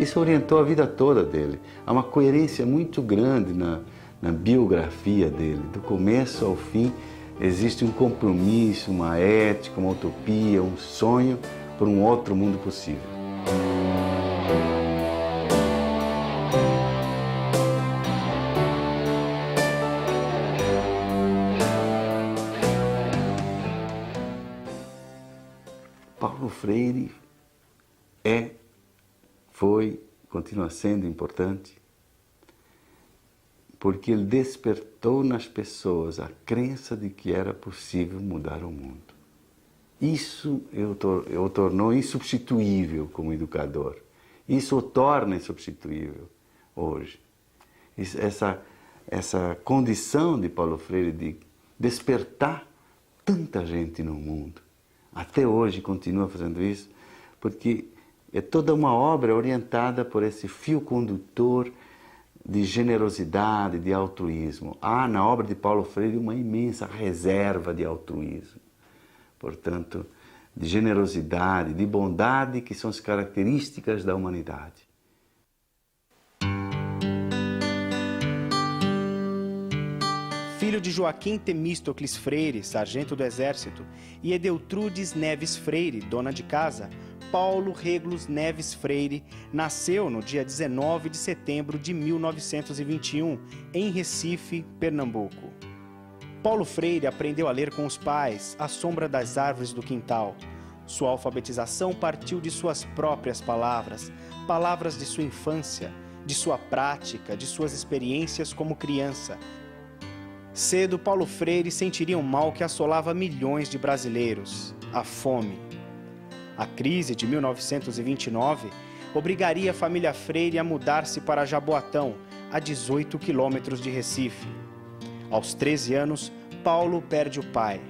Isso orientou a vida toda dele. Há uma coerência muito grande na biografia dele. Do começo ao fim, existe um compromisso, uma ética, uma utopia, um sonho por um outro mundo possível. Paulo Freire foi, continua sendo importante, porque ele despertou nas pessoas a crença de que era possível mudar o mundo. Isso o tornou insubstituível como educador. Isso o torna insubstituível hoje. Essa condição de Paulo Freire de despertar tanta gente no mundo, até hoje continua fazendo isso, porque é toda uma obra orientada por esse fio condutor de generosidade, de altruísmo. Há na obra de Paulo Freire uma imensa reserva de altruísmo. Portanto, de generosidade, de bondade, que são as características da humanidade. Filho de Joaquim Temístocles Freire, sargento do Exército, e Edeltrudes Neves Freire, dona de casa, Paulo Regulus Neves Freire nasceu no dia 19 de setembro de 1921, em Recife, Pernambuco. Paulo Freire aprendeu a ler com os pais, à sombra das árvores do quintal. Sua alfabetização partiu de suas próprias palavras, palavras de sua infância, de sua prática, de suas experiências como criança. Cedo, Paulo Freire sentiria um mal que assolava milhões de brasileiros: a fome. A crise de 1929 obrigaria a família Freire a mudar-se para Jaboatão, a 18 quilômetros de Recife. Aos 13 anos, Paulo perde o pai.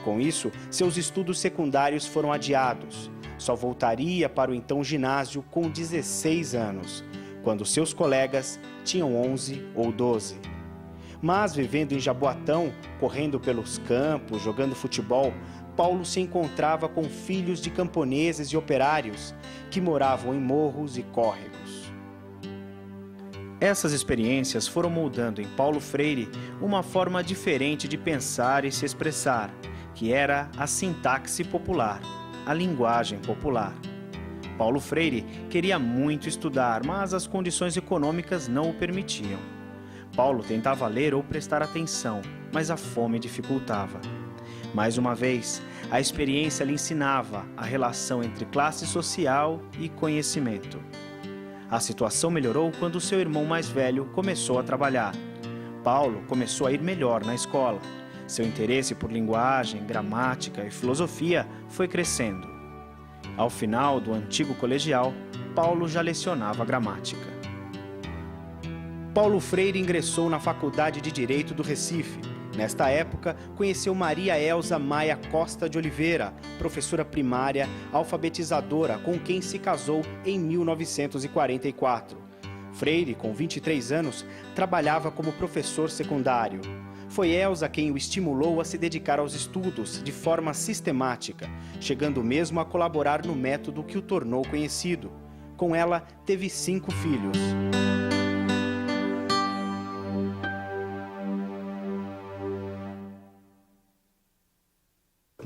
Com isso, seus estudos secundários foram adiados. Só voltaria para o então ginásio com 16 anos, quando seus colegas tinham 11 ou 12. Mas, vivendo em Jaboatão, correndo pelos campos, jogando futebol, Paulo se encontrava com filhos de camponeses e operários que moravam em morros e córregos. Essas experiências foram moldando em Paulo Freire uma forma diferente de pensar e se expressar, que era a sintaxe popular, a linguagem popular. Paulo Freire queria muito estudar, mas as condições econômicas não o permitiam. Paulo tentava ler ou prestar atenção, mas a fome dificultava. Mais uma vez, a experiência lhe ensinava a relação entre classe social e conhecimento. A situação melhorou quando seu irmão mais velho começou a trabalhar. Paulo começou a ir melhor na escola. Seu interesse por linguagem, gramática e filosofia foi crescendo. Ao final do antigo colegial, Paulo já lecionava gramática. Paulo Freire ingressou na Faculdade de Direito do Recife. Nesta época, conheceu Maria Elza Maia Costa de Oliveira, professora primária, alfabetizadora, com quem se casou em 1944. Freire, com 23 anos, trabalhava como professor secundário. Foi Elza quem o estimulou a se dedicar aos estudos de forma sistemática, chegando mesmo a colaborar no método que o tornou conhecido. Com ela, teve 5 filhos.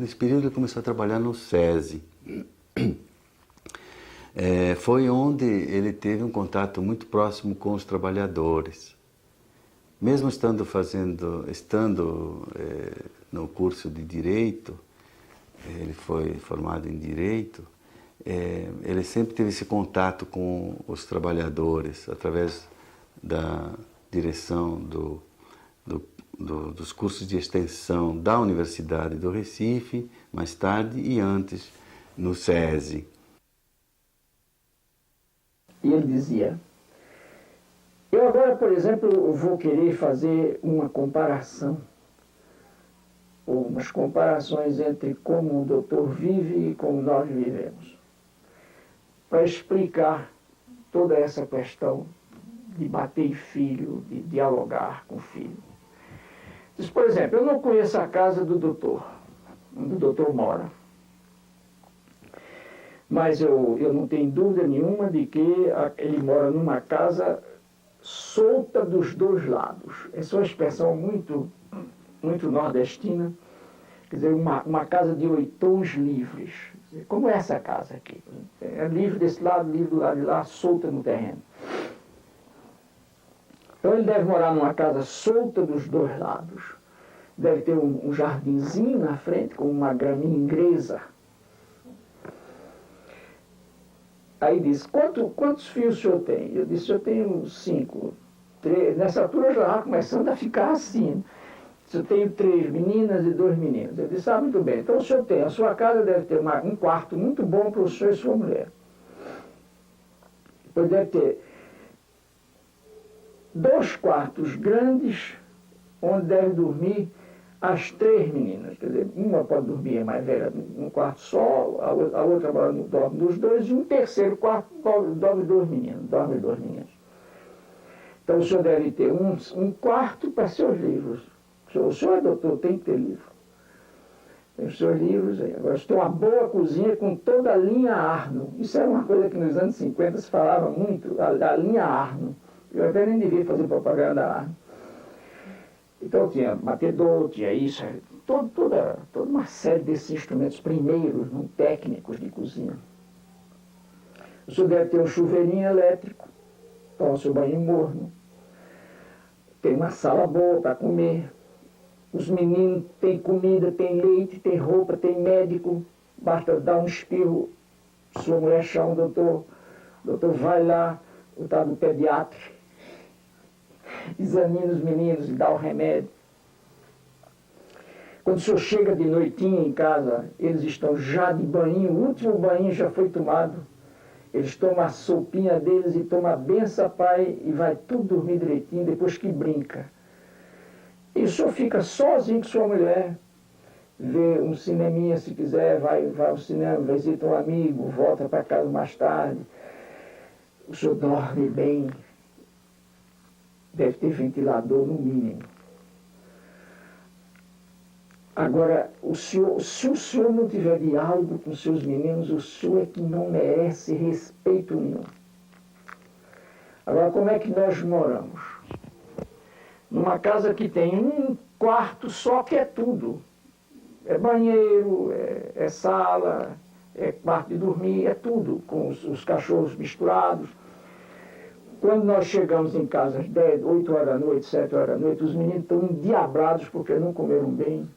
Nesse período ele começou a trabalhar no SESI. Foi onde ele teve um contato muito próximo com os trabalhadores. Mesmo estando no curso de Direito, ele foi formado em Direito, ele sempre teve esse contato com os trabalhadores, através da direção dos cursos de extensão da Universidade do Recife, mais tarde e antes no SESI. E ele dizia: eu agora, por exemplo, vou querer fazer uma comparação, ou umas comparações entre como o doutor vive e como nós vivemos, para explicar toda essa questão de bater em filho, de dialogar com o filho. Diz, por exemplo, eu não conheço a casa do doutor, onde o doutor mora. Mas eu não tenho dúvida nenhuma de que ele mora numa casa solta dos dois lados. Essa é uma expressão muito nordestina. Quer dizer, uma casa de oitões livres. Como é essa casa aqui? É livre desse lado, livre do lado de lá, solta no terreno. Então ele deve morar numa casa solta dos dois lados. Deve ter um jardinzinho na frente, com uma graminha inglesa. Aí diz, quantos filhos o senhor tem? Eu disse, eu tenho 5. 3. Nessa altura eu já estava começando a ficar assim. Eu tenho 3 meninas e 2 meninos. Eu disse, muito bem. Então o senhor tem, a sua casa deve ter um quarto muito bom para o senhor e sua mulher. Depois deve ter 2 quartos grandes, onde deve dormir as 3 meninas. Quer dizer, uma pode dormir, mais velha, num quarto só, a outra dorme nos 2, e um terceiro quarto dorme 2 meninos. Então o senhor deve ter um quarto para seus livros. O senhor é doutor, tem que ter livro. Tem os seus livros aí. Agora, tem uma boa cozinha com toda a linha Arno. Isso era uma coisa que nos anos 50 se falava muito, a linha Arno. Eu até nem devia fazer propaganda da Arno. Então tinha batedor, tinha isso, toda uma série desses instrumentos primeiros, não técnicos de cozinha. O senhor deve ter um chuveirinho elétrico, toma seu banho morno. Tem uma sala boa para comer. Os meninos têm comida, têm leite, têm roupa, têm médico. Basta dar um espirro, sua mulher chama o doutor vai lá, o tal do pediatra, examina os meninos e dá o remédio. Quando o senhor chega de noitinha em casa, eles estão já de banho, o último banho já foi tomado. Eles tomam a sopinha deles e tomam a benção, pai, e vai tudo dormir direitinho depois que brinca. E o senhor fica sozinho com sua mulher, vê um cineminha se quiser, vai ao cinema, visita um amigo, volta para casa mais tarde. O senhor dorme bem, deve ter ventilador no mínimo. Agora, se o senhor não tiver diálogo com seus meninos, o senhor é que não merece respeito nenhum. Agora, como é que nós moramos? Numa casa que tem um quarto só que é tudo. É banheiro, é sala, é quarto de dormir, é tudo, com os cachorros misturados. Quando nós chegamos em casa às 10, 8 horas da noite, 7 horas da noite, os meninos estão endiabrados porque não comeram bem,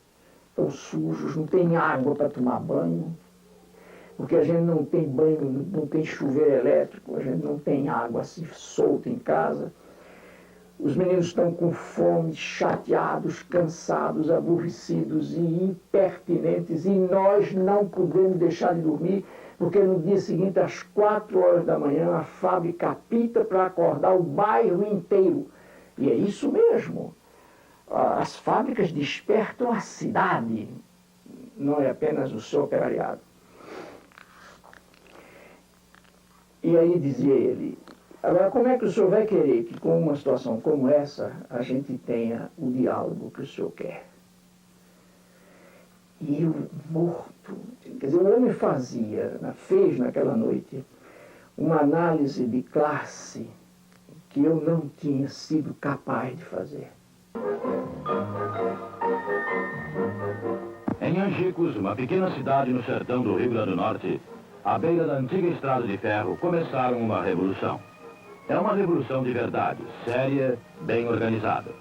estão sujos, não tem água para tomar banho, porque a gente não tem banho, não tem chuveiro elétrico, a gente não tem água assim solta em casa. Os meninos estão com fome, chateados, cansados, aborrecidos e impertinentes, e nós não podemos deixar de dormir, porque no dia seguinte, às 4 horas da manhã, a fábrica apita para acordar o bairro inteiro. E é isso mesmo. As fábricas despertam a cidade, não é apenas o seu operariado. E aí dizia ele, agora como é que o senhor vai querer que com uma situação como essa a gente tenha o diálogo que o senhor quer? E eu morto, quer dizer, o homem fez naquela noite uma análise de classe que eu não tinha sido capaz de fazer. Em Angicos, uma pequena cidade no sertão do Rio Grande do Norte, à beira da antiga estrada de ferro, começaram uma revolução. É uma revolução de verdade, séria, bem organizada.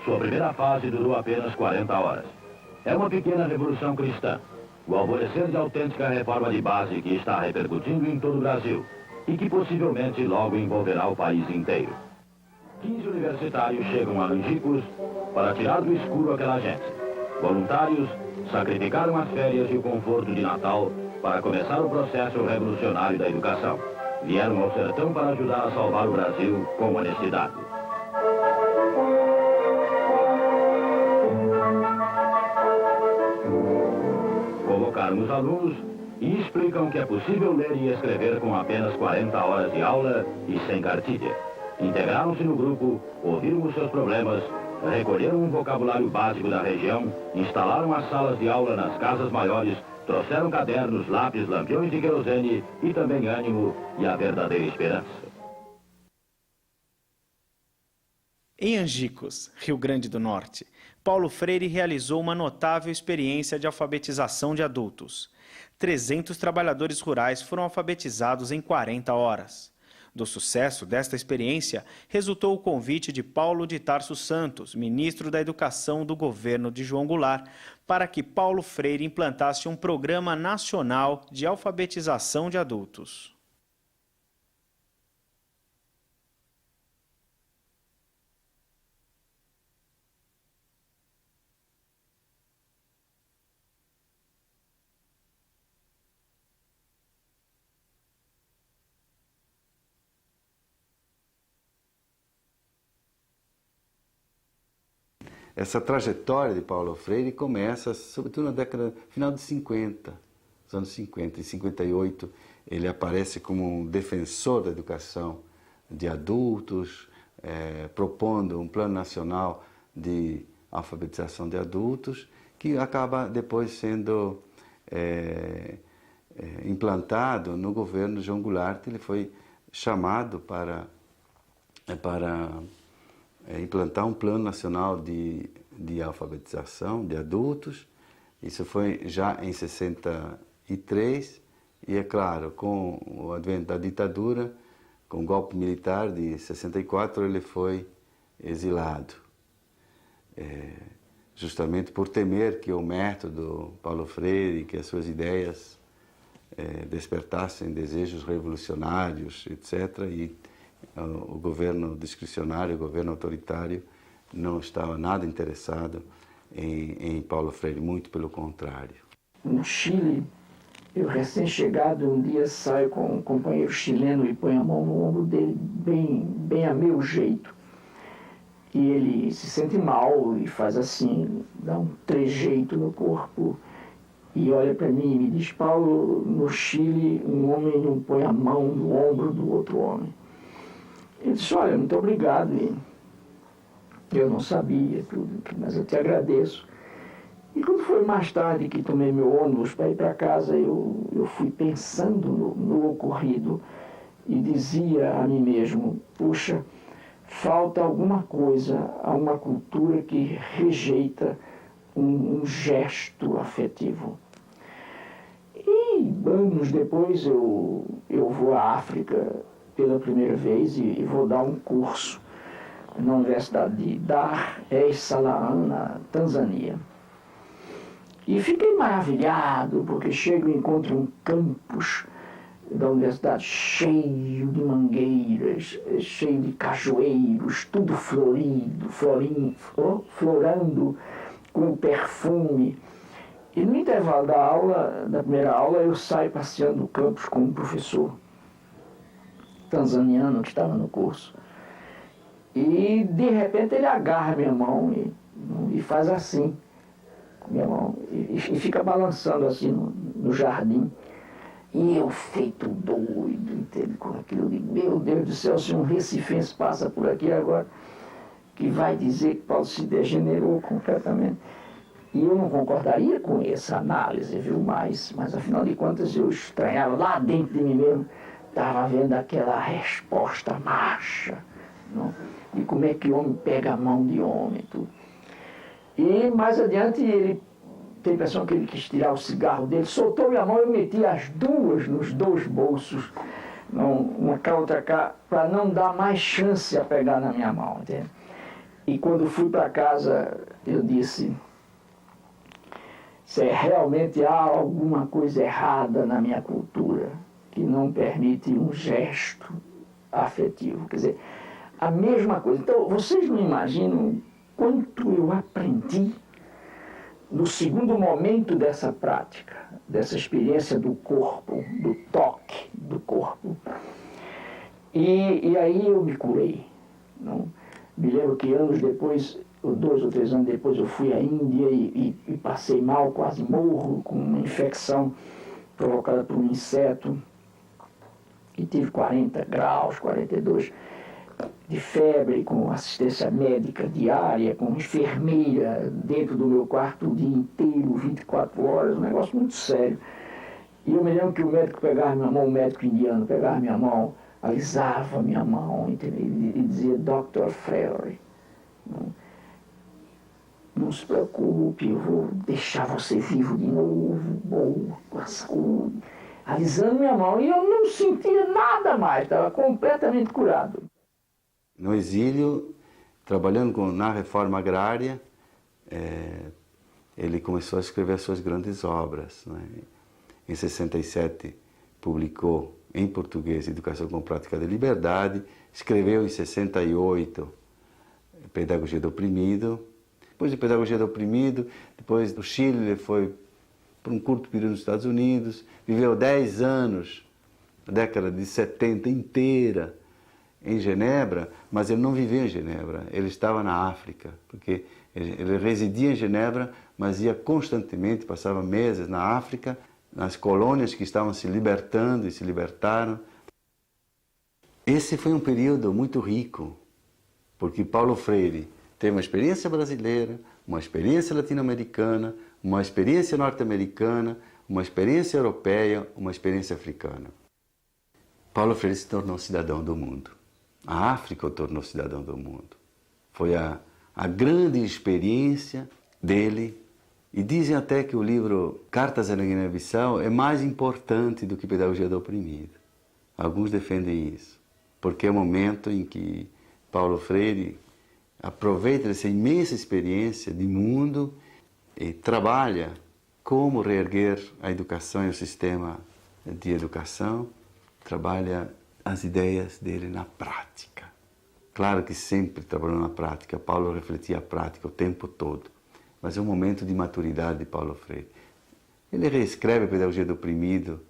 Sua primeira fase durou apenas 40 horas. É uma pequena revolução cristã, o alvorecer de autêntica reforma de base que está repercutindo em todo o Brasil e que possivelmente logo envolverá o país inteiro. 15 universitários chegam a Angicos para tirar do escuro aquela gente. Voluntários sacrificaram as férias e o conforto de Natal para começar o processo revolucionário da educação. Vieram ao sertão para ajudar a salvar o Brasil com honestidade. Convocaram os alunos e explicam que é possível ler e escrever com apenas 40 horas de aula e sem cartilha. Integraram-se no grupo, ouviram os seus problemas, recolheram um vocabulário básico da região, instalaram as salas de aula nas casas maiores Trouxeram cadernos, lápis, lampiões de querosene e também ânimo e a verdadeira esperança. Em Angicos, Rio Grande do Norte, Paulo Freire realizou uma notável experiência de alfabetização de adultos. 300 trabalhadores rurais foram alfabetizados em 40 horas. Do sucesso desta experiência, resultou o convite de Paulo de Tarso Santos, ministro da Educação do governo de João Goulart, para que Paulo Freire implantasse um programa nacional de alfabetização de adultos. Essa trajetória de Paulo Freire começa, sobretudo na década, final de 50, dos anos 50. Em 58, ele aparece como um defensor da educação de adultos, propondo um plano nacional de alfabetização de adultos, que acaba depois sendo implantado no governo João Goulart. Ele foi chamado para implantar um plano nacional de alfabetização de adultos. Isso foi já em 63 e, é claro, com o advento da ditadura, com o golpe militar de 64, ele foi exilado, justamente por temer que o método Paulo Freire, que as suas ideias despertassem desejos revolucionários, etc., e o governo discricionário, o governo autoritário, não estava nada interessado em Paulo Freire, muito pelo contrário. No Chile, eu recém-chegado, um dia saio com um companheiro chileno e põe a mão no ombro dele, bem a meu jeito. E ele se sente mal e faz assim, dá um trejeito no corpo e olha para mim e me diz: Paulo, no Chile, um homem não põe a mão no ombro do outro homem. Ele disse: olha, muito obrigado, eu não sabia tudo, mas eu te agradeço. E quando foi mais tarde que tomei meu ônibus para ir para casa, eu fui pensando no ocorrido e dizia a mim mesmo: puxa, falta alguma coisa a uma cultura que rejeita um gesto afetivo. E anos depois eu vou à África pela primeira vez e vou dar um curso na Universidade de Dar es Salaam, na Tanzânia. E fiquei maravilhado, porque chego e encontro um campus da universidade cheio de mangueiras, cheio de cajueiros, tudo florido, florando com perfume. E no intervalo da primeira aula, eu saio passeando no campus com um professor tanzaniano que estava no curso. E, de repente, ele agarra minha mão e faz assim com minha mão e fica balançando assim no jardim. E eu feito doido, entende, com aquilo de: meu Deus do céu, se um recifense passa por aqui agora, que vai dizer que Paulo se degenerou completamente. E eu não concordaria com essa análise, viu? Mas afinal de contas, eu estranhava lá dentro de mim mesmo, estava vendo aquela resposta macha, não? E como é que homem pega a mão de homem, tudo. E mais adiante ele tem a impressão que ele quis tirar o cigarro dele, soltou minha mão e eu meti as duas nos dois bolsos, uma cá, outra cá, para não dar mais chance a pegar na minha mão, entende? E quando fui para casa, eu disse: se realmente há alguma coisa errada na minha cultura que não permite um gesto afetivo. Quer dizer, a mesma coisa. Então, vocês não imaginam quanto eu aprendi no segundo momento dessa prática, dessa experiência do corpo, do toque do corpo. E aí eu me curei. Não? Me lembro que anos depois, 2 ou 3 anos depois, eu fui à Índia e passei mal, quase morro, com uma infecção provocada por um inseto, e tive 40 graus, 42. de febre, com assistência médica diária, com enfermeira dentro do meu quarto o dia inteiro, 24 horas, um negócio muito sério. E eu me lembro que o médico pegava minha mão, o médico indiano pegava minha mão, alisava minha mão, entendeu? E dizia, Dr. Freire, não se preocupe, eu vou deixar você vivo de novo, bom, com a saúde. Alisando minha mão, e eu não sentia nada mais, estava completamente curado. No exílio, trabalhando na reforma agrária, ele começou a escrever suas grandes obras, né? Em 67, publicou em português Educação com Prática de Liberdade, escreveu em 68 Pedagogia do Oprimido. Depois de Pedagogia do Oprimido, depois do Chile, ele foi por um curto período nos Estados Unidos, viveu 10 anos, a década de 70 inteira, em Genebra, mas ele não vivia em Genebra, ele estava na África, porque ele residia em Genebra, mas ia constantemente, passava meses na África, nas colônias que estavam se libertando e se libertaram. Esse foi um período muito rico, porque Paulo Freire teve uma experiência brasileira, uma experiência latino-americana, uma experiência norte-americana, uma experiência europeia, uma experiência africana. Paulo Freire se tornou cidadão do mundo. A África o tornou cidadão do mundo. Foi a grande experiência dele. E dizem até que o livro Cartas à Guiné-Bissau é mais importante do que Pedagogia do Oprimido. Alguns defendem isso, porque é o momento em que Paulo Freire aproveita essa imensa experiência de mundo e trabalha como reerguer a educação e o sistema de educação, trabalha as ideias dele na prática. Claro que sempre trabalhou na prática, Paulo refletia a prática o tempo todo, mas é um momento de maturidade de Paulo Freire. Ele reescreve a Pedagogia do Oprimido,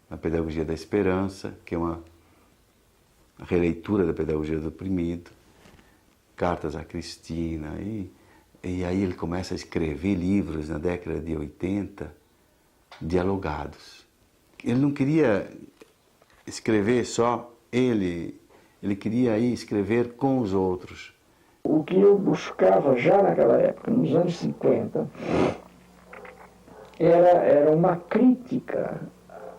a Pedagogia da Esperança, que é uma releitura da Pedagogia do Oprimido, Cartas a Cristina, e aí ele começa a escrever livros na década de 80, dialogados. Ele não queria escrever só ele queria aí escrever com os outros. O que eu buscava já naquela época, nos anos 50, era uma crítica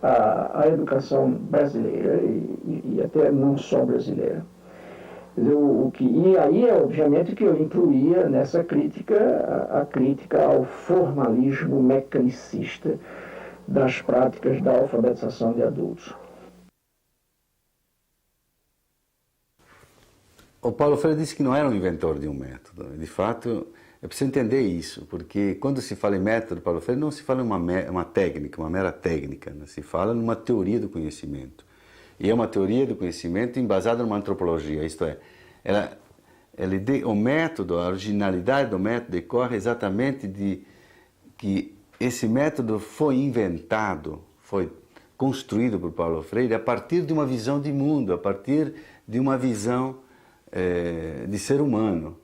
à educação brasileira e até não só brasileira. E aí, obviamente, que eu incluía nessa crítica a crítica ao formalismo mecanicista das práticas da alfabetização de adultos. O Paulo Freire disse que não era um inventor de um método. De fato, é preciso entender isso, porque quando se fala em método, Paulo Freire não se fala em uma técnica, uma mera técnica, né? Se fala numa teoria do conhecimento. E é uma teoria do conhecimento embasada numa antropologia, isto é, o método, a originalidade do método decorre exatamente de que esse método foi inventado, foi construído por Paulo Freire a partir de uma visão de mundo, a partir de uma visão de ser humano.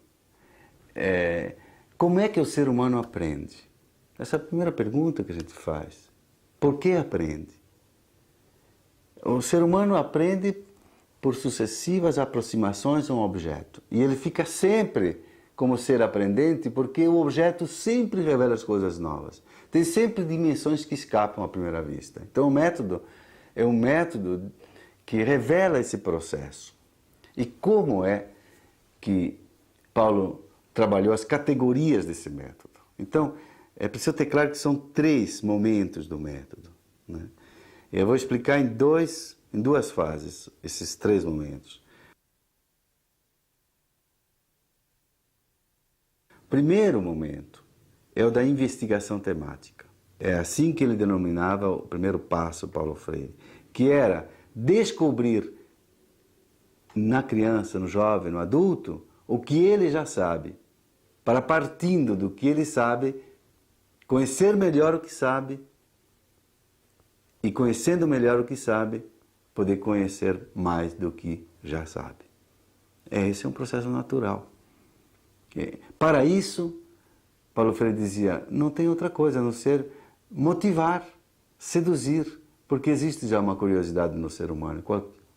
Como é que o ser humano aprende? Essa é a primeira pergunta que a gente faz. Por que aprende? O ser humano aprende por sucessivas aproximações a um objeto. E ele fica sempre como ser aprendente porque o objeto sempre revela as coisas novas. Tem sempre dimensões que escapam à primeira vista. Então o método é um método que revela esse processo. E como é que Paulo trabalhou as categorias desse método? Então, é preciso ter claro que são 3 momentos do método, né? Eu vou explicar em duas fases esses 3 momentos. O primeiro momento é o da investigação temática. É assim que ele denominava o primeiro passo, Paulo Freire, que era descobrir na criança, no jovem, no adulto, o que ele já sabe, para partindo do que ele sabe, conhecer melhor o que sabe, e conhecendo melhor o que sabe, poder conhecer mais do que já sabe. Esse é um processo natural. Para isso, Paulo Freire dizia, não tem outra coisa a não ser motivar, seduzir, porque existe já uma curiosidade no ser humano,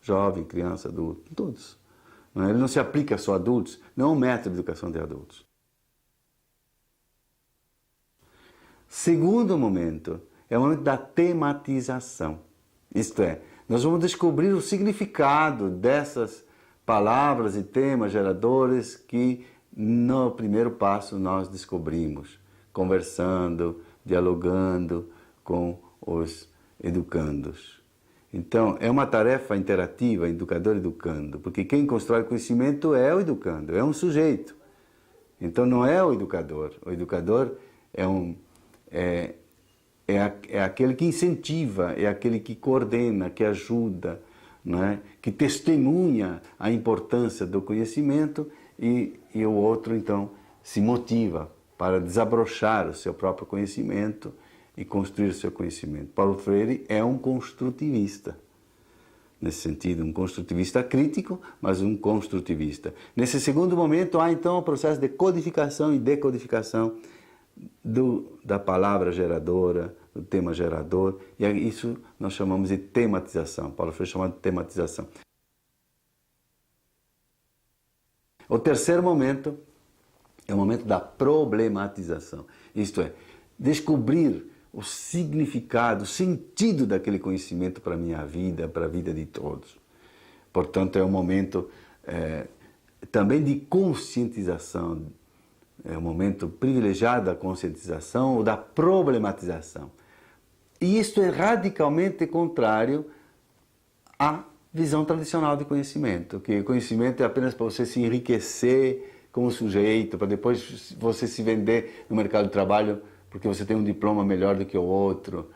jovem, criança, adulto, todos. Não é? Ele não se aplica só a adultos, não é um método de educação de adultos. Segundo momento é o momento da tematização. Isto é, nós vamos descobrir o significado dessas palavras e temas geradores que no primeiro passo nós descobrimos, conversando, dialogando com os educandos. Então, é uma tarefa interativa, educador-educando, porque quem constrói conhecimento é o educando, é um sujeito. Então, não é o educador é aquele que incentiva, é aquele que coordena, que ajuda, não é? Que testemunha a importância do conhecimento e o outro, então, se motiva para desabrochar o seu próprio conhecimento e construir o seu conhecimento. Paulo Freire é um construtivista, nesse sentido, um construtivista crítico, mas um construtivista. Nesse segundo momento, há então o processo de codificação e decodificação da palavra geradora, do tema gerador, e isso nós chamamos de tematização. Paulo Freire chama de tematização. O terceiro momento é o momento da problematização, isto é, descobrir o significado, o sentido daquele conhecimento para a minha vida, para a vida de todos. Portanto, é um momento também de conscientização, é um momento privilegiado da conscientização ou da problematização. E isto é radicalmente contrário à visão tradicional de conhecimento, que o conhecimento é apenas para você se enriquecer como sujeito, para depois você se vender no mercado de trabalho porque você tem um diploma melhor do que o outro,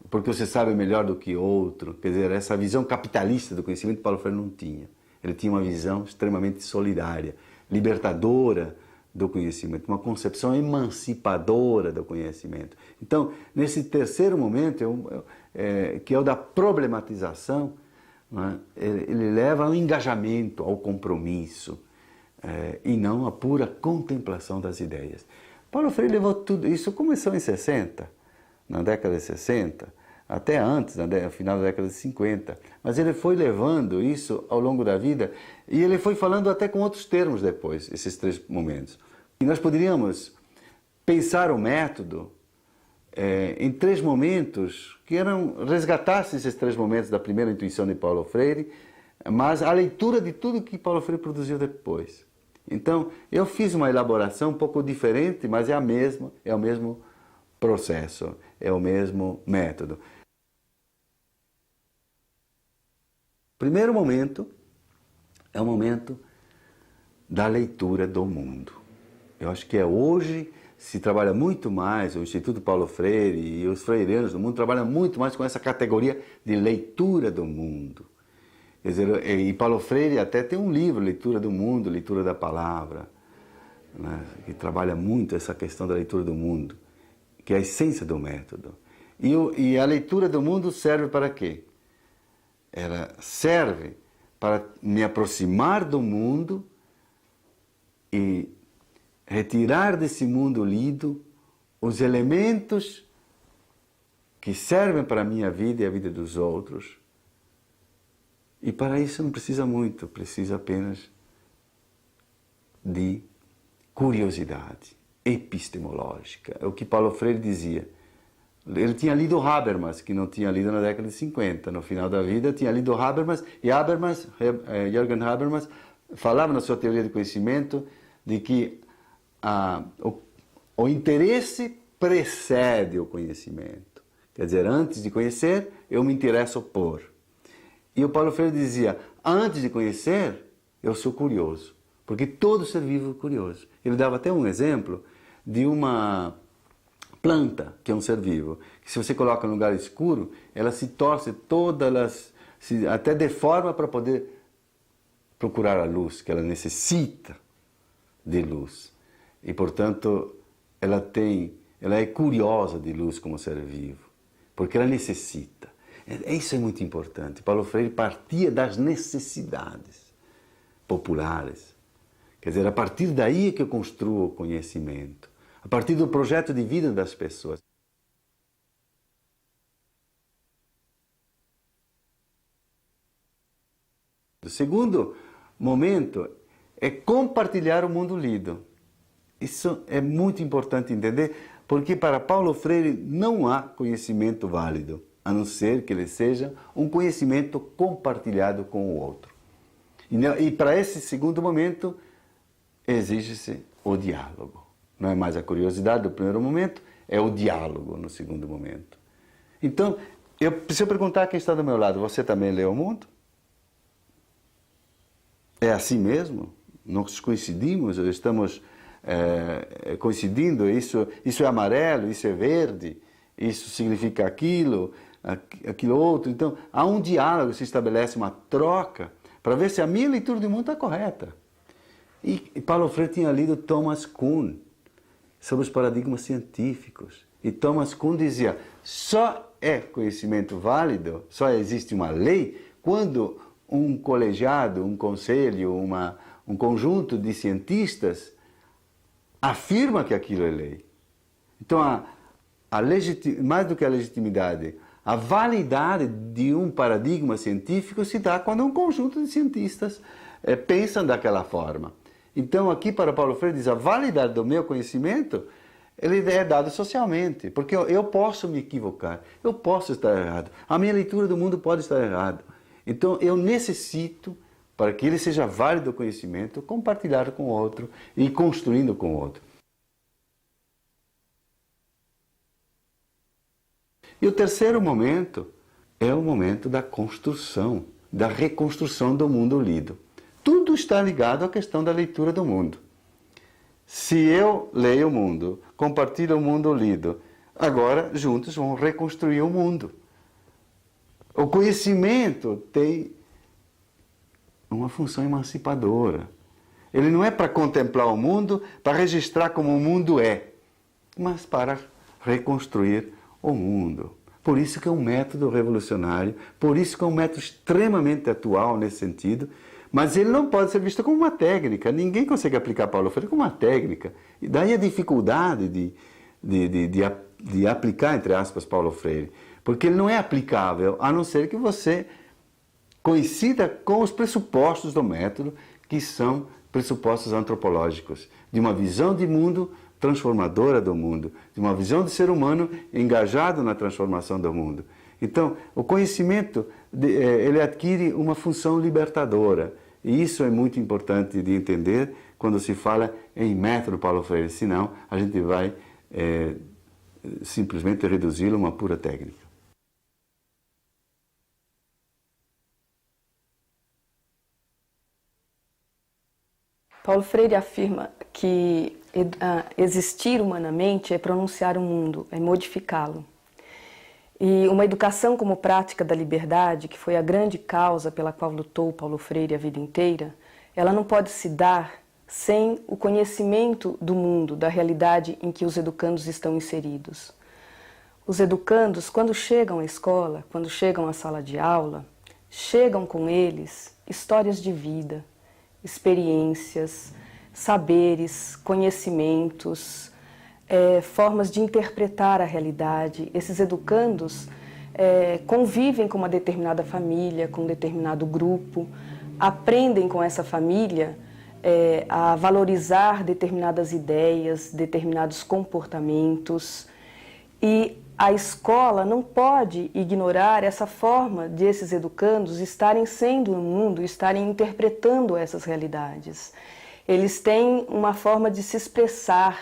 porque você sabe melhor do que o outro. Quer dizer, essa visão capitalista do conhecimento Paulo Freire não tinha. Ele tinha uma visão extremamente solidária, libertadora do conhecimento, uma concepção emancipadora do conhecimento. Então, nesse terceiro momento, que é o da problematização, né, ele leva ao engajamento, ao compromisso, e não à pura contemplação das ideias. Paulo Freire levou tudo, isso começou em 60, na década de 60, até antes, no final da década de 50, mas ele foi levando isso ao longo da vida e ele foi falando até com outros termos depois, esses três momentos. E nós poderíamos pensar o método em três momentos que resgatassem esses três momentos da primeira intuição de Paulo Freire, mas a leitura de tudo que Paulo Freire produziu depois. Então, eu fiz uma elaboração um pouco diferente, mas é o mesmo processo, é o mesmo método. O primeiro momento é o momento da leitura do mundo. Eu acho que hoje se trabalha muito mais, o Instituto Paulo Freire e os freirianos do mundo trabalham muito mais com essa categoria de leitura do mundo. Quer dizer, e Paulo Freire até tem um livro, Leitura do Mundo, Leitura da Palavra, né, que trabalha muito essa questão da leitura do mundo, que é a essência do método. E a leitura do mundo serve para quê? Ela serve para me aproximar do mundo e retirar desse mundo lido os elementos que servem para a minha vida e a vida dos outros. E para isso não precisa muito, precisa apenas de curiosidade epistemológica. É o que Paulo Freire dizia. Ele tinha lido Habermas, que não tinha lido na década de 50. No final da vida tinha lido Habermas, e Jürgen Habermas, falava na sua teoria do conhecimento de que o interesse precede o conhecimento. Quer dizer, antes de conhecer, eu me interesso por. E o Paulo Freire dizia, antes de conhecer, eu sou curioso, porque todo ser vivo é curioso. Ele dava até um exemplo de uma planta, que é um ser vivo, que se você coloca num lugar escuro, ela se torce até deforma para poder procurar a luz, que ela necessita de luz. E, portanto, ela é curiosa de luz como ser vivo, porque ela necessita. Isso é muito importante. Paulo Freire partia das necessidades populares. Quer dizer, a partir daí é que eu construo o conhecimento. A partir do projeto de vida das pessoas. Segundo momento é compartilhar o mundo lido. Isso é muito importante entender, porque para Paulo Freire não há conhecimento válido, a não ser que ele seja um conhecimento compartilhado com o outro. E para esse segundo momento, exige-se o diálogo. Não é mais a curiosidade do primeiro momento, é o diálogo no segundo momento. Então, se eu perguntar a quem está do meu lado, você também lê o mundo? É assim mesmo? Nós coincidimos, estamos coincidindo, isso é amarelo, isso é verde, isso significa aquilo, aquilo outro. Então, há um diálogo, se estabelece uma troca, para ver se a minha leitura do mundo está correta. E Paulo Freire tinha lido Thomas Kuhn sobre os paradigmas científicos. E Thomas Kuhn dizia, só é conhecimento válido, só existe uma lei, quando um colegiado, um conselho, um conjunto de cientistas afirma que aquilo é lei. Então, mais do que a legitimidade, a validade de um paradigma científico se dá quando um conjunto de cientistas pensam daquela forma. Então, aqui para Paulo Freire diz, a validade do meu conhecimento, ele é dado socialmente, porque eu posso me equivocar, eu posso estar errado, a minha leitura do mundo pode estar errada. Então, eu necessito, para que ele seja válido o conhecimento, compartilhar com o outro e construindo com o outro. E o terceiro momento é o momento da construção, da reconstrução do mundo lido. Tudo está ligado à questão da leitura do mundo. Se eu leio o mundo, compartilho o mundo lido, agora juntos vamos reconstruir o mundo. O conhecimento tem uma função emancipadora. Ele não é para contemplar o mundo, para registrar como o mundo é, mas para reconstruir o mundo. Por isso que é um método revolucionário, por isso que é um método extremamente atual nesse sentido, mas ele não pode ser visto como uma técnica. Ninguém consegue aplicar Paulo Freire como uma técnica. E daí a dificuldade de aplicar, entre aspas, Paulo Freire. Porque ele não é aplicável, a não ser que você coincida com os pressupostos do método, que são pressupostos antropológicos, de uma visão de mundo transformadora do mundo, de uma visão de ser humano engajado na transformação do mundo. Então, o conhecimento, ele adquire uma função libertadora. E isso é muito importante de entender quando se fala em método Paulo Freire, senão a gente vai simplesmente reduzi-lo a uma pura técnica. Paulo Freire afirma que existir humanamente é pronunciar o mundo, é modificá-lo. E uma educação como prática da liberdade, que foi a grande causa pela qual lutou Paulo Freire a vida inteira, ela não pode se dar sem o conhecimento do mundo, da realidade em que os educandos estão inseridos. Os educandos, quando chegam à escola, quando chegam à sala de aula, chegam com eles histórias de vida, experiências, saberes, conhecimentos, formas de interpretar a realidade. Esses educandos convivem com uma determinada família, com um determinado grupo, aprendem com essa família a valorizar determinadas ideias, determinados comportamentos. E a escola não pode ignorar essa forma de esses educandos estarem sendo no mundo, estarem interpretando essas realidades. Eles têm uma forma de se expressar,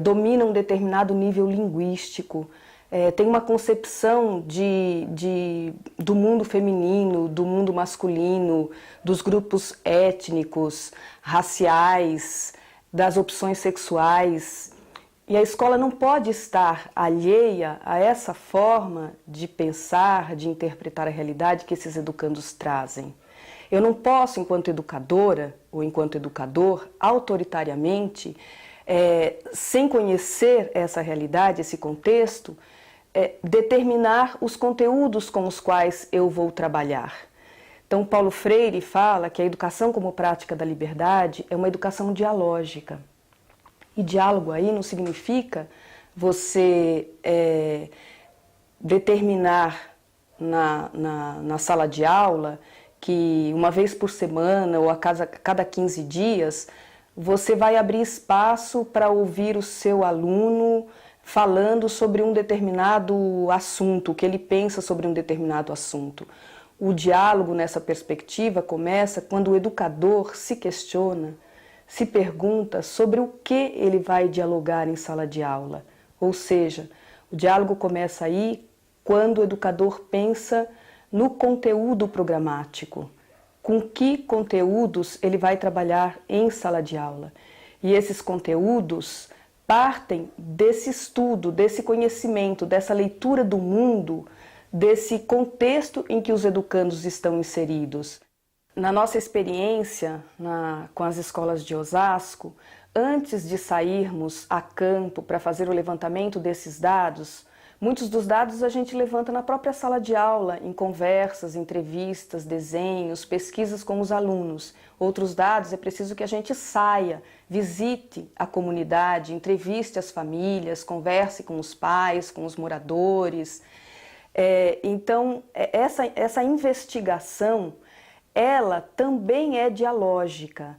dominam um determinado nível linguístico, têm uma concepção do mundo feminino, do mundo masculino, dos grupos étnicos, raciais, das opções sexuais. E a escola não pode estar alheia a essa forma de pensar, de interpretar a realidade que esses educandos trazem. Eu não posso, enquanto educadora ou enquanto educador, autoritariamente, sem conhecer essa realidade, esse contexto, determinar os conteúdos com os quais eu vou trabalhar. Então, Paulo Freire fala que a educação como prática da liberdade é uma educação dialógica. E diálogo aí não significa você determinar na sala de aula que uma vez por semana ou a cada 15 dias, você vai abrir espaço para ouvir o seu aluno falando sobre um determinado assunto, o que ele pensa sobre um determinado assunto. O diálogo nessa perspectiva começa quando o educador se questiona, se pergunta sobre o que ele vai dialogar em sala de aula. Ou seja, o diálogo começa aí quando o educador pensa no conteúdo programático, com que conteúdos ele vai trabalhar em sala de aula. E esses conteúdos partem desse estudo, desse conhecimento, dessa leitura do mundo, desse contexto em que os educandos estão inseridos. Na nossa experiência com as escolas de Osasco, antes de sairmos a campo para fazer o levantamento desses dados, muitos dos dados a gente levanta na própria sala de aula, em conversas, entrevistas, desenhos, pesquisas com os alunos. Outros dados é preciso que a gente saia, visite a comunidade, entreviste as famílias, converse com os pais, com os moradores. Então, essa investigação, ela também é dialógica.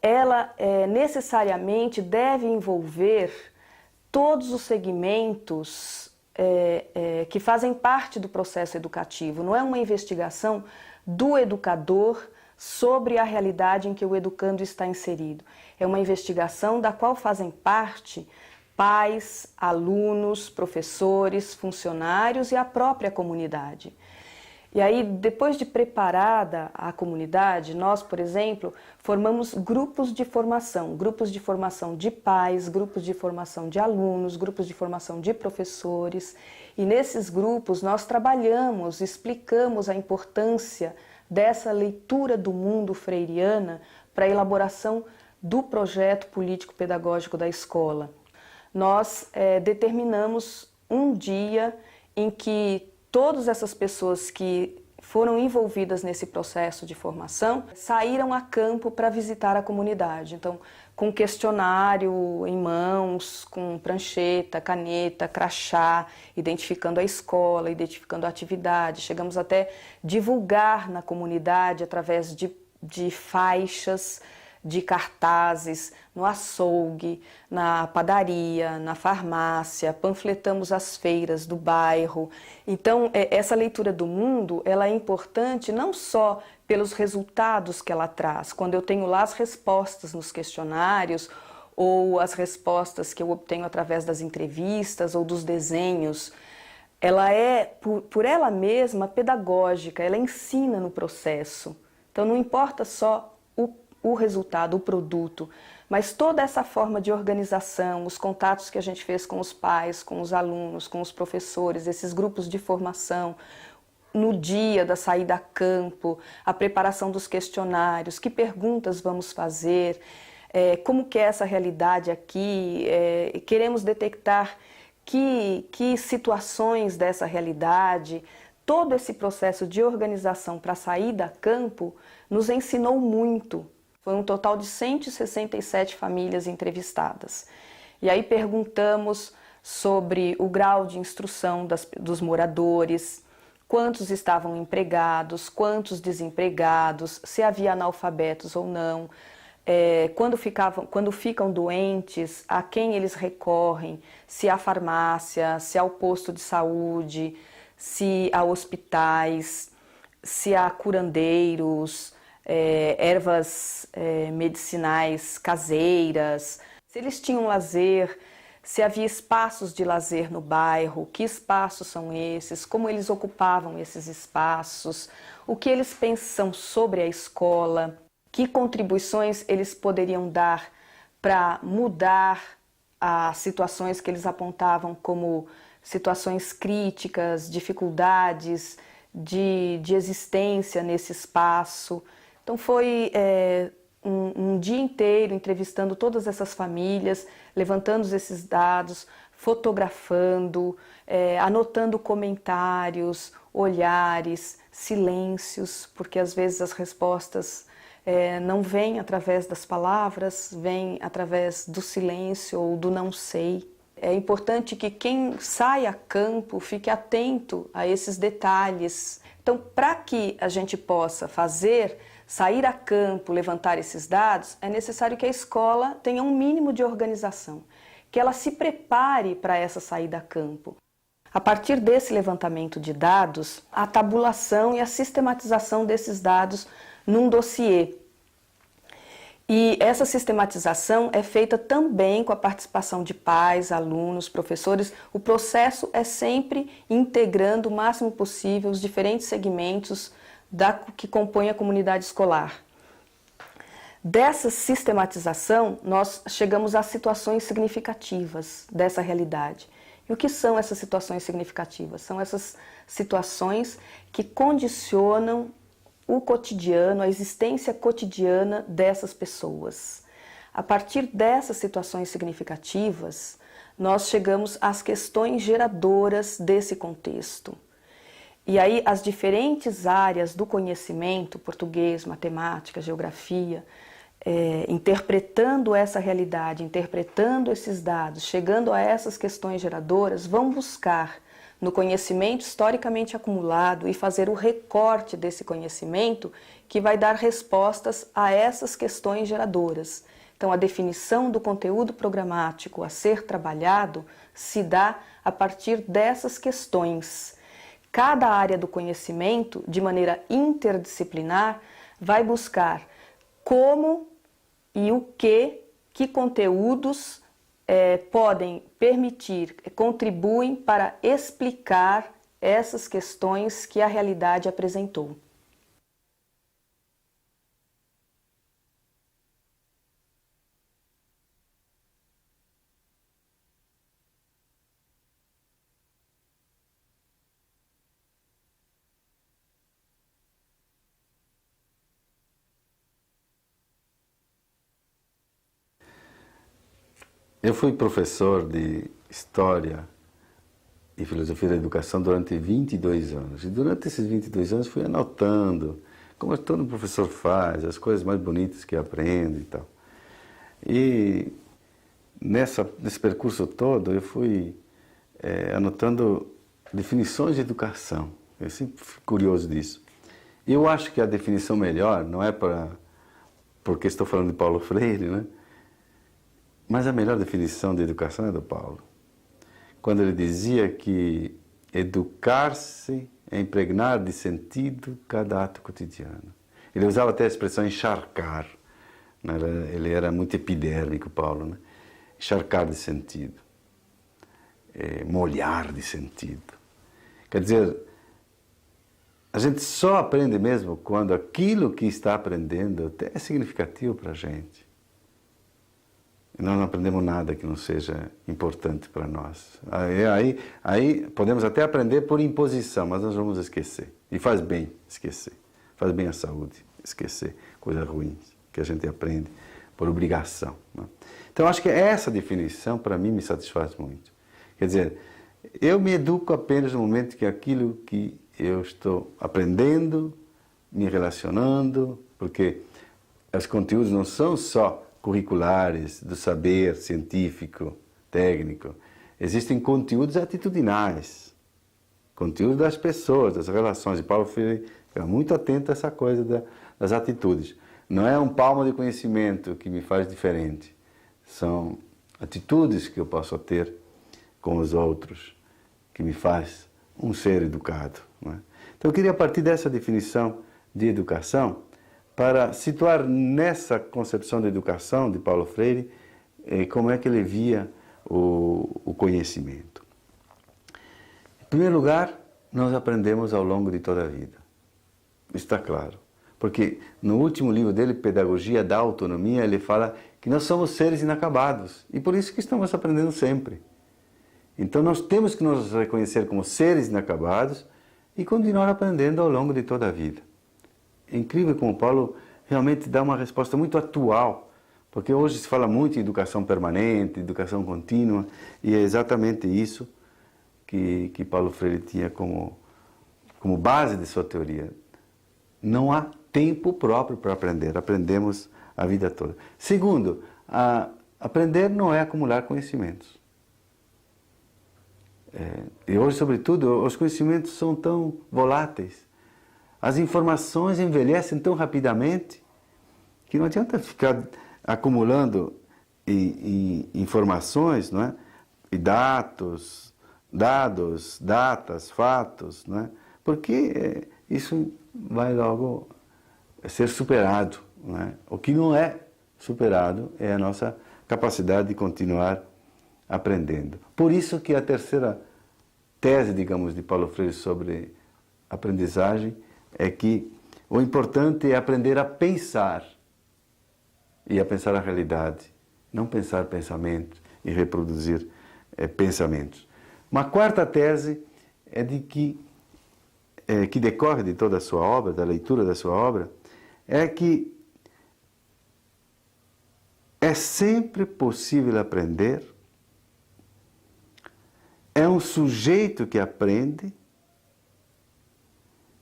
Ela necessariamente deve envolver todos os segmentos que fazem parte do processo educativo. Não é uma investigação do educador sobre a realidade em que o educando está inserido. É uma investigação da qual fazem parte pais, alunos, professores, funcionários e a própria comunidade. E aí, depois de preparada a comunidade, nós, por exemplo, formamos grupos de formação de pais, grupos de formação de alunos, grupos de formação de professores. E nesses grupos nós trabalhamos, explicamos a importância dessa leitura do mundo freiriana para a elaboração do projeto político-pedagógico da escola. Nós determinamos um dia em que todas essas pessoas que foram envolvidas nesse processo de formação saíram a campo para visitar a comunidade. Então, com questionário em mãos, com prancheta, caneta, crachá, identificando a escola, identificando a atividade. Chegamos até divulgar na comunidade através de faixas, de cartazes, no açougue, na padaria, na farmácia, panfletamos as feiras do bairro. Então, essa leitura do mundo, ela é importante não só pelos resultados que ela traz, quando eu tenho lá as respostas nos questionários, ou as respostas que eu obtenho através das entrevistas ou dos desenhos, ela é, por ela mesma, pedagógica, ela ensina no processo. Então, não importa só o resultado, o produto, mas toda essa forma de organização, os contatos que a gente fez com os pais, com os alunos, com os professores, esses grupos de formação, no dia da saída a campo, a preparação dos questionários, que perguntas vamos fazer, como que é essa realidade aqui, queremos detectar que situações dessa realidade. Todo esse processo de organização para a saída a campo nos ensinou muito. Foi um total de 167 famílias entrevistadas. E aí perguntamos sobre o grau de instrução dos moradores, quantos estavam empregados, quantos desempregados, se havia analfabetos ou não, quando ficam doentes, a quem eles recorrem, se há farmácia, se há o posto de saúde, se há hospitais, se há curandeiros, ervas medicinais caseiras, se eles tinham lazer, se havia espaços de lazer no bairro, que espaços são esses, como eles ocupavam esses espaços, o que eles pensam sobre a escola, que contribuições eles poderiam dar para mudar as situações que eles apontavam como situações críticas, dificuldades de existência nesse espaço. Então foi um dia inteiro entrevistando todas essas famílias, levantando esses dados, fotografando, anotando comentários, olhares, silêncios, porque às vezes as respostas não vêm através das palavras, vêm através do silêncio ou do não sei. É importante que quem sai a campo fique atento a esses detalhes. Então, Então, para que a gente possa sair a campo, levantar esses dados, é necessário que a escola tenha um mínimo de organização, que ela se prepare para essa saída a campo. A partir desse levantamento de dados, a tabulação e a sistematização desses dados num dossiê. E essa sistematização é feita também com a participação de pais, alunos, professores. O processo é sempre integrando o máximo possível os diferentes segmentos que compõem a comunidade escolar. Dessa sistematização, nós chegamos a situações significativas dessa realidade. E o que são essas situações significativas? São essas situações que condicionam o cotidiano, a existência cotidiana dessas pessoas. A partir dessas situações significativas, nós chegamos às questões geradoras desse contexto. E aí as diferentes áreas do conhecimento, português, matemática, geografia, interpretando essa realidade, interpretando esses dados, chegando a essas questões geradoras, vão buscar no conhecimento historicamente acumulado e fazer o recorte desse conhecimento que vai dar respostas a essas questões geradoras. Então, a definição do conteúdo programático a ser trabalhado se dá a partir dessas questões. Cada área do conhecimento, de maneira interdisciplinar, vai buscar como e o que conteúdos podem permitir, contribuem para explicar essas questões que a realidade apresentou. Eu fui professor de História e Filosofia da Educação durante 22 anos. E durante esses 22 anos fui anotando, como todo professor faz, as coisas mais bonitas que aprende e tal. E nesse percurso todo eu fui anotando definições de educação. Eu sempre fui curioso disso. E eu acho que a definição melhor, não é porque estou falando de Paulo Freire, né? Mas a melhor definição de educação é do Paulo. Quando ele dizia que educar-se é impregnar de sentido cada ato cotidiano. Ele usava até a expressão encharcar. Né? Ele era muito epidérmico, Paulo. Né? Encharcar de sentido. Molhar de sentido. Quer dizer, a gente só aprende mesmo quando aquilo que está aprendendo é significativo para a gente. Nós não aprendemos nada que não seja importante para nós. Aí podemos até aprender por imposição, mas nós vamos esquecer. E faz bem esquecer. Faz bem à saúde esquecer coisas ruins que a gente aprende por obrigação. Né? Então, acho que essa definição, para mim, me satisfaz muito. Quer dizer, eu me educo apenas no momento que aquilo que eu estou aprendendo, me relacionando, porque os conteúdos não são só curriculares, do saber científico, técnico. Existem conteúdos atitudinais, conteúdos das pessoas, das relações. E Paulo Freire fica muito atento a essa coisa das atitudes. Não é um palmo de conhecimento que me faz diferente. São atitudes que eu posso ter com os outros, que me faz um ser educado. Não é? Então eu queria partir dessa definição de educação para situar nessa concepção de educação de Paulo Freire como é que ele via o conhecimento. Em primeiro lugar, nós aprendemos ao longo de toda a vida. Isso está claro. Porque no último livro dele, Pedagogia da Autonomia, ele fala que nós somos seres inacabados e por isso que estamos aprendendo sempre. Então nós temos que nos reconhecer como seres inacabados e continuar aprendendo ao longo de toda a vida. É incrível como Paulo realmente dá uma resposta muito atual, porque hoje se fala muito em educação permanente, educação contínua, e é exatamente isso que Paulo Freire tinha como base de sua teoria. Não há tempo próprio para aprender, aprendemos a vida toda. Segundo, aprender não é acumular conhecimentos. E hoje, sobretudo, os conhecimentos são tão voláteis. As informações envelhecem tão rapidamente que não adianta ficar acumulando informações, não é? E dados, datas, fatos, não é? Porque isso vai logo ser superado, não é? O que não é superado é a nossa capacidade de continuar aprendendo. Por isso que a terceira tese, digamos, de Paulo Freire sobre aprendizagem é que o importante é aprender a pensar e a pensar a realidade, não pensar pensamentos e reproduzir pensamentos. Uma quarta tese é de que decorre de toda a sua obra, da leitura da sua obra, é que é sempre possível aprender, é um sujeito que aprende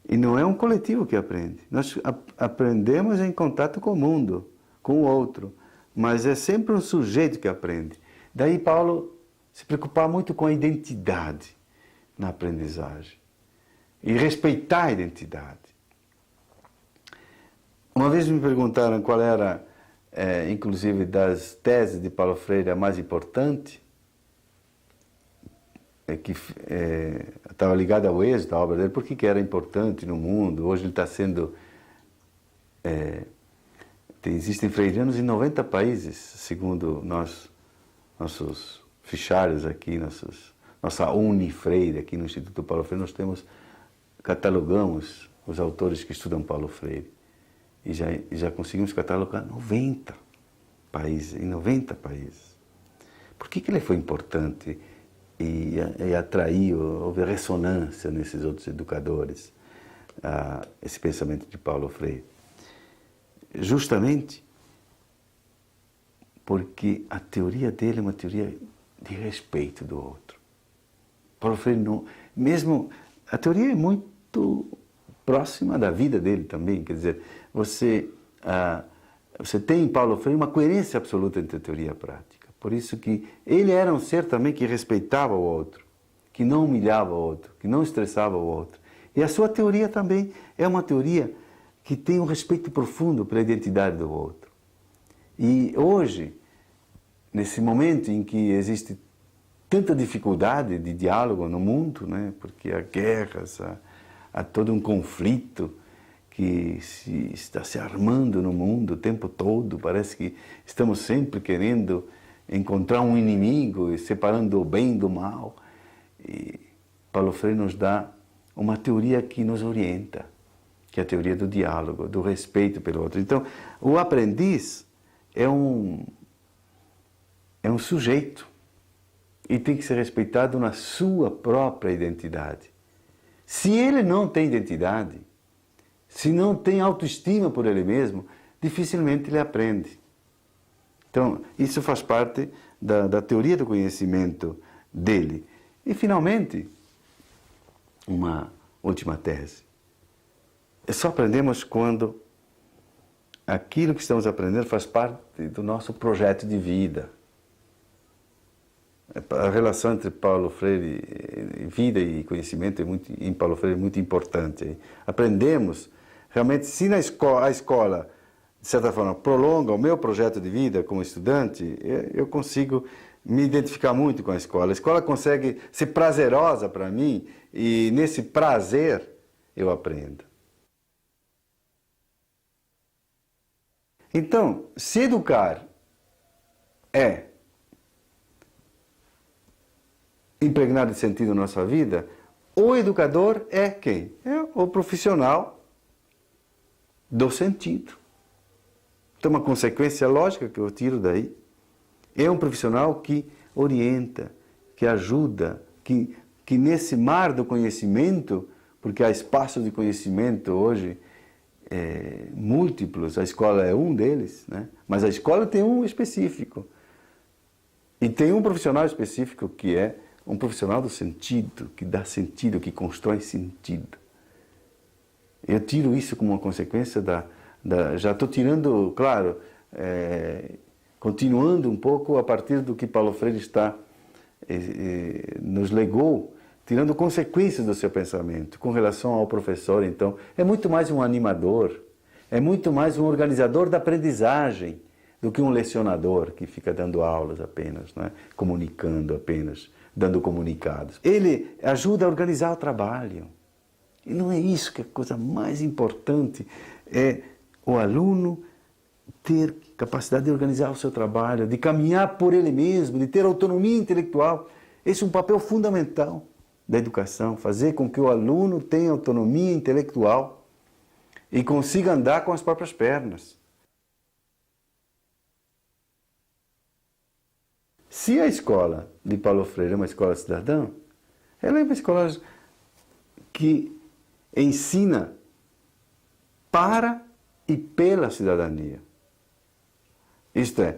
e não é um coletivo que aprende. Nós aprendemos em contato com o mundo, com o outro, mas é sempre um sujeito que aprende. Daí Paulo se preocupar muito com a identidade na aprendizagem e respeitar a identidade. Uma vez me perguntaram qual era, inclusive, das teses de Paulo Freire a mais importante, que estava ligada ao êxito da obra dele, por que era importante no mundo. Hoje ele está sendo... existem freirianos em 90 países, segundo nossos fichários aqui, nossa Unifreire aqui no Instituto Paulo Freire, nós catalogamos os autores que estudam Paulo Freire. E já conseguimos catalogar 90 países, em 90 países. Por que ele foi importante e atraiu, houve ressonância nesses outros educadores, esse pensamento de Paulo Freire? Justamente porque a teoria dele é uma teoria de respeito do outro. Paulo Freire não... Mesmo a teoria é muito próxima da vida dele também, quer dizer, você tem em Paulo Freire uma coerência absoluta entre a teoria e a prática. Por isso que ele era um ser também que respeitava o outro, que não humilhava o outro, que não estressava o outro. E a sua teoria também é uma teoria que tem um respeito profundo pela identidade do outro. E hoje, nesse momento em que existe tanta dificuldade de diálogo no mundo, né? Porque há guerras, há todo um conflito que está se armando no mundo o tempo todo. Parece que estamos sempre querendo encontrar um inimigo e separando o bem do mal. E Paulo Freire nos dá uma teoria que nos orienta, que é a teoria do diálogo, do respeito pelo outro. Então, o aprendiz é um sujeito e tem que ser respeitado na sua própria identidade. Se ele não tem identidade, se não tem autoestima por ele mesmo, dificilmente ele aprende. Então, isso faz parte da teoria do conhecimento dele. E, finalmente, uma última tese. Só aprendemos quando aquilo que estamos aprendendo faz parte do nosso projeto de vida. A relação entre Paulo Freire, vida e conhecimento, em Paulo Freire, é muito importante. Aprendemos, realmente, se a escola, de certa forma, prolonga o meu projeto de vida como estudante, eu consigo me identificar muito com a escola. A escola consegue ser prazerosa para mim e, nesse prazer, eu aprendo. Então, se educar é impregnar de sentido na nossa vida, o educador é quem? É o profissional do sentido. Então, uma consequência lógica que eu tiro daí é um profissional que orienta, que ajuda, que nesse mar do conhecimento, porque há espaços de conhecimento hoje múltiplos, a escola é um deles, né? Mas a escola tem um específico. E tem um profissional específico que é um profissional do sentido, que dá sentido, que constrói sentido. Eu tiro isso como uma consequência já estou tirando, claro, continuando um pouco a partir do que Paulo Freire nos legou. tirando consequências do seu pensamento. Com relação ao professor, então, é muito mais um animador, é muito mais um organizador da aprendizagem do que um lecionador que fica dando aulas apenas, não é? Comunicando apenas, dando comunicados. Ele ajuda a organizar o trabalho. E não é isso que é a coisa mais importante, é o aluno ter capacidade de organizar o seu trabalho, de caminhar por ele mesmo, de ter autonomia intelectual. Esse é um papel fundamental da educação, fazer com que o aluno tenha autonomia intelectual e consiga andar com as próprias pernas. Se a escola de Paulo Freire é uma escola cidadã, ela é uma escola que ensina para e pela cidadania. Isto é,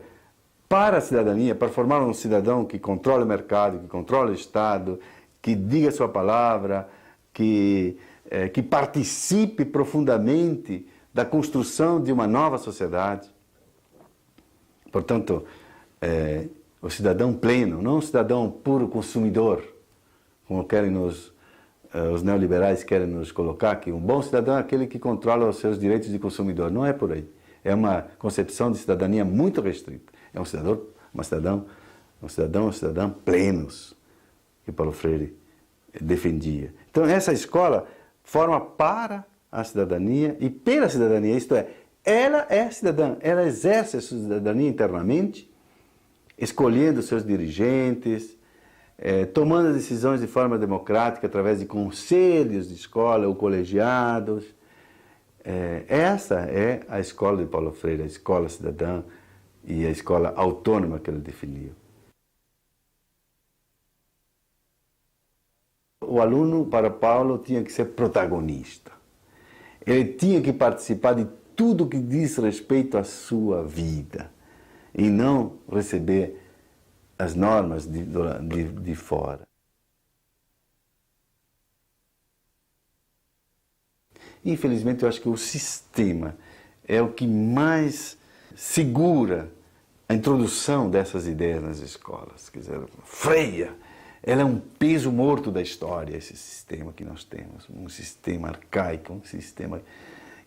para a cidadania, para formar um cidadão que controle o mercado, que controle o Estado, que diga a sua palavra, que participe profundamente da construção de uma nova sociedade. Portanto, o cidadão pleno, não um cidadão puro consumidor, como querem os neoliberais querem nos colocar, que um bom cidadão é aquele que controla os seus direitos de consumidor. Não é por aí. É uma concepção de cidadania muito restrita. É um cidadão plenos, que Paulo Freire defendia. Então essa escola forma para a cidadania e pela cidadania, isto é, ela é cidadã, ela exerce a sua cidadania internamente, escolhendo seus dirigentes, tomando decisões de forma democrática através de conselhos de escola ou colegiados. Essa é a escola de Paulo Freire, a escola cidadã e a escola autônoma que ele definiu. O aluno, para Paulo, tinha que ser protagonista. Ele tinha que participar de tudo que diz respeito à sua vida e não receber as normas de fora. Infelizmente, eu acho que o sistema é o que mais segura a introdução dessas ideias nas escolas. Quer dizer, freia. Ela é um peso morto da história, esse sistema que nós temos. Um sistema arcaico, um sistema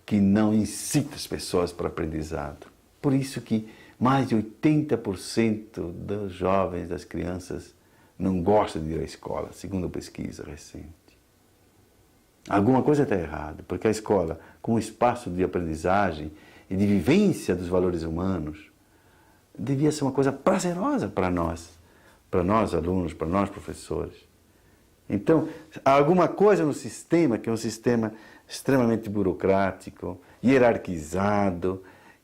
que não incita as pessoas para o aprendizado. Por isso que mais de 80% dos jovens, das crianças, não gostam de ir à escola, segundo a pesquisa recente. Alguma coisa está errada, porque a escola, com um espaço de aprendizagem e de vivência dos valores humanos, devia ser uma coisa prazerosa para nós alunos, para nós professores. Então, há alguma coisa no sistema, que é um sistema extremamente burocrático, hierarquizado,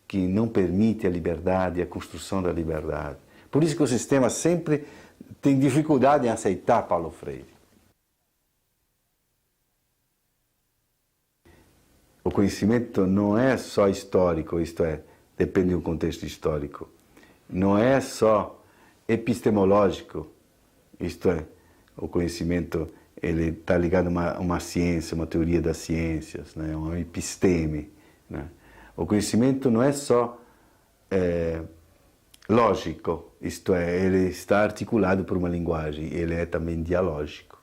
que não permite a liberdade e a construção da liberdade. Por isso que o sistema sempre tem dificuldade em aceitar Paulo Freire. O conhecimento não é só histórico, isto é, depende do contexto histórico. Não é só epistemológico, isto é, o conhecimento ele está ligado a uma ciência, uma teoria das ciências, né? Uma episteme. Né? O conhecimento não é só lógico, isto é, ele está articulado por uma linguagem, ele é também dialógico.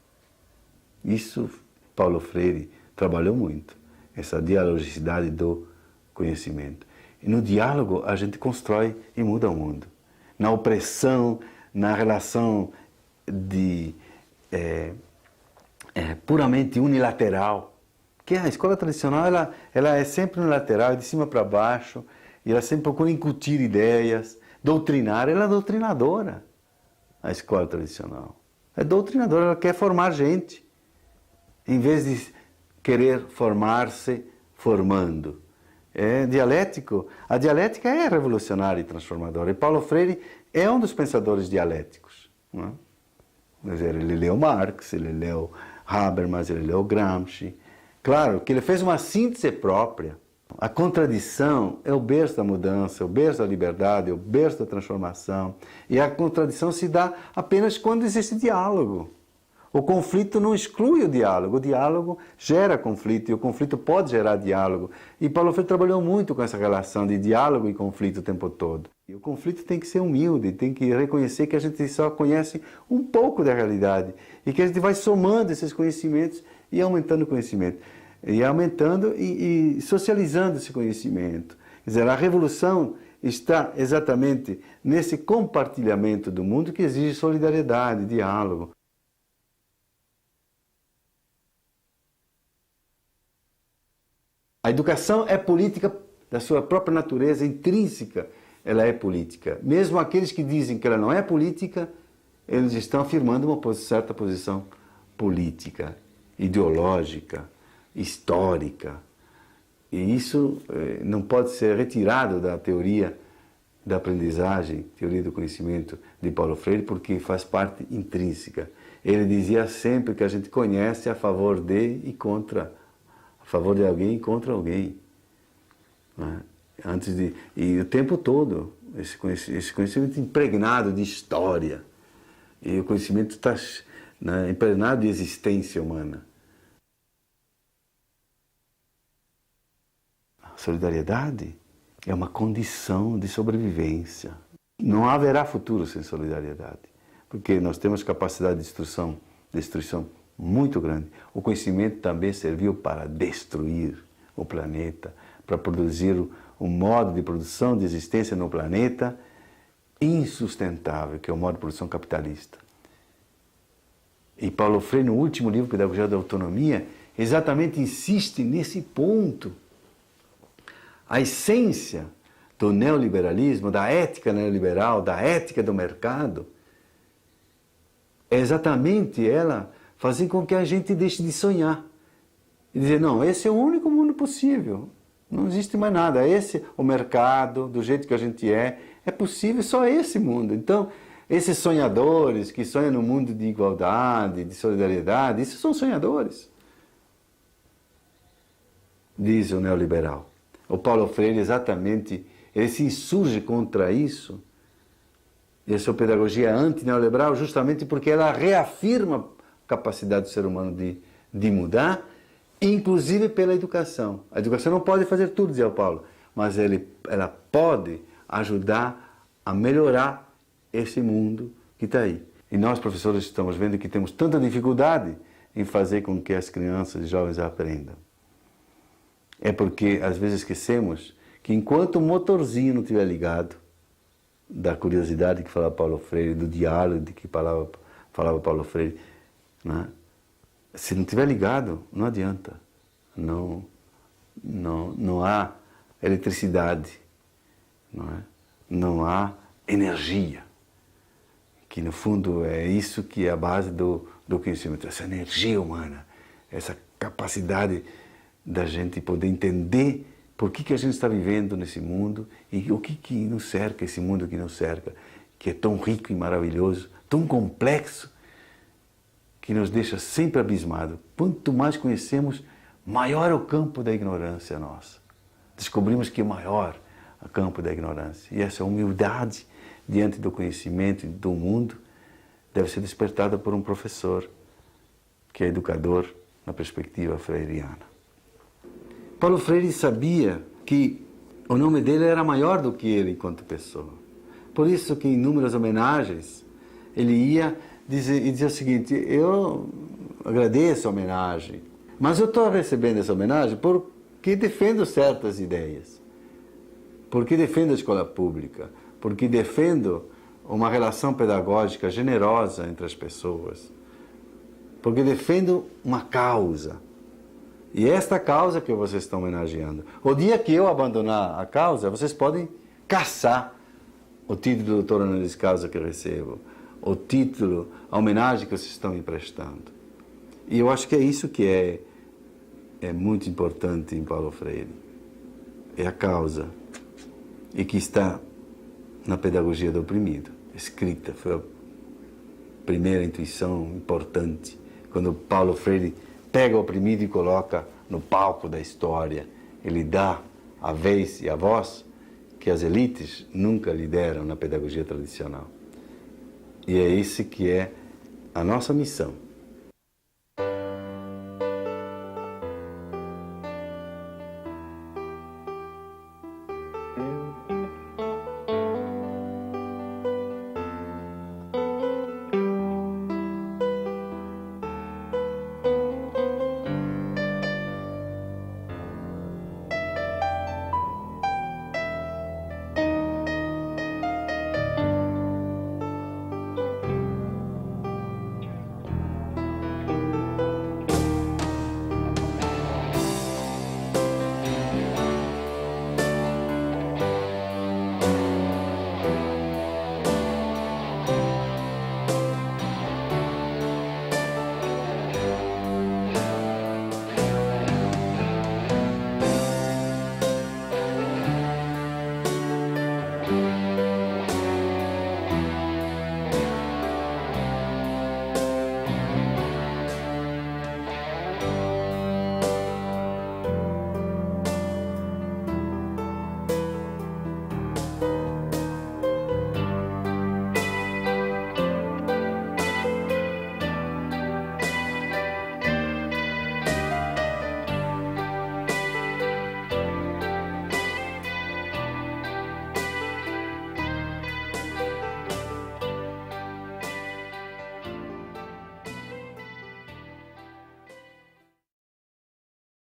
Isso Paulo Freire trabalhou muito, essa dialogicidade do conhecimento. E no diálogo a gente constrói e muda o mundo. Na opressão, na relação puramente unilateral, que a escola tradicional ela é sempre unilateral, de cima para baixo, e ela sempre procura incutir ideias, doutrinar. Ela é doutrinadora, a escola tradicional. É doutrinadora, ela quer formar gente, em vez de querer formar-se formando. É dialético. A dialética é revolucionária e transformadora. E Paulo Freire é um dos pensadores dialéticos. Não é? Quer dizer, ele leu Marx, ele leu Habermas, ele leu Gramsci. Claro que ele fez uma síntese própria. A contradição é o berço da mudança, o berço da liberdade, o berço da transformação. E a contradição se dá apenas quando existe diálogo. O conflito não exclui o diálogo gera conflito e o conflito pode gerar diálogo. E Paulo Freire trabalhou muito com essa relação de diálogo e conflito o tempo todo. E o conflito tem que ser humilde, tem que reconhecer que a gente só conhece um pouco da realidade e que a gente vai somando esses conhecimentos e aumentando o conhecimento. E aumentando e socializando esse conhecimento. Quer dizer, a revolução está exatamente nesse compartilhamento do mundo que exige solidariedade, diálogo. A educação é política da sua própria natureza intrínseca, ela é política. Mesmo aqueles que dizem que ela não é política, eles estão afirmando uma certa posição política, ideológica, histórica. E isso não pode ser retirado da teoria da aprendizagem, teoria do conhecimento de Paulo Freire, porque faz parte intrínseca. Ele dizia sempre que a gente conhece a favor de e contra, a favor de alguém e contra alguém. Né? E o tempo todo, esse conhecimento impregnado de história, e o conhecimento está, né, impregnado de existência humana. A solidariedade é uma condição de sobrevivência. Não haverá futuro sem solidariedade, porque nós temos capacidade de destruição muito grande. O conhecimento também serviu para destruir o planeta, para produzir um modo de produção de existência no planeta insustentável, que é o modo de produção capitalista. E Paulo Freire, no último livro, Pedagogia da Autonomia, exatamente insiste nesse ponto. A essência do neoliberalismo, da ética neoliberal, da ética do mercado, é exatamente ela fazer com que a gente deixe de sonhar. E dizer, não, esse é o único mundo possível. Não existe mais nada. Esse, o mercado, do jeito que a gente é possível só esse mundo. Então, esses sonhadores que sonham no mundo de igualdade, de solidariedade, esses são sonhadores, diz o neoliberal. O Paulo Freire, exatamente, ele se insurge contra isso, e a sua pedagogia anti-neoliberal, justamente porque ela reafirma a capacidade do ser humano de mudar, inclusive pela educação. A educação não pode fazer tudo, dizia o Paulo, mas ela pode ajudar a melhorar esse mundo que está aí. E nós, professores, estamos vendo que temos tanta dificuldade em fazer com que as crianças e jovens aprendam. É porque, às vezes, esquecemos que enquanto o motorzinho não estiver ligado, da curiosidade que falava Paulo Freire, do diálogo de que falava Paulo Freire, né? Se não estiver ligado, não adianta. Não há eletricidade, não há energia, que no fundo é isso que é a base do conhecimento, essa energia humana, essa capacidade da gente poder entender por que a gente está vivendo nesse mundo e o que nos cerca, esse mundo que nos cerca, que é tão rico e maravilhoso, tão complexo, que nos deixa sempre abismado. Quanto mais conhecemos, maior é o campo da ignorância nossa. Descobrimos que é maior o campo da ignorância. E essa humildade diante do conhecimento e do mundo deve ser despertada por um professor, que é educador na perspectiva freiriana. Paulo Freire sabia que o nome dele era maior do que ele enquanto pessoa. Por isso que em inúmeras homenagens ele ia dizer o seguinte, eu agradeço a homenagem, mas eu estou recebendo essa homenagem porque defendo certas ideias, porque defendo a escola pública, porque defendo uma relação pedagógica generosa entre as pessoas, porque defendo uma causa. E é esta causa que vocês estão homenageando. O dia que eu abandonar a causa, vocês podem caçar o título de doutor honoris causa que eu recebo, o título, a homenagem que vocês estão me prestando. E eu acho que é isso que é muito importante em Paulo Freire. É a causa. E que está na pedagogia do oprimido, escrita. Foi a primeira intuição importante, quando Paulo Freire pega o oprimido e coloca no palco da história. Ele dá a vez e a voz que as elites nunca lhe deram na pedagogia tradicional. E é isso que é a nossa missão.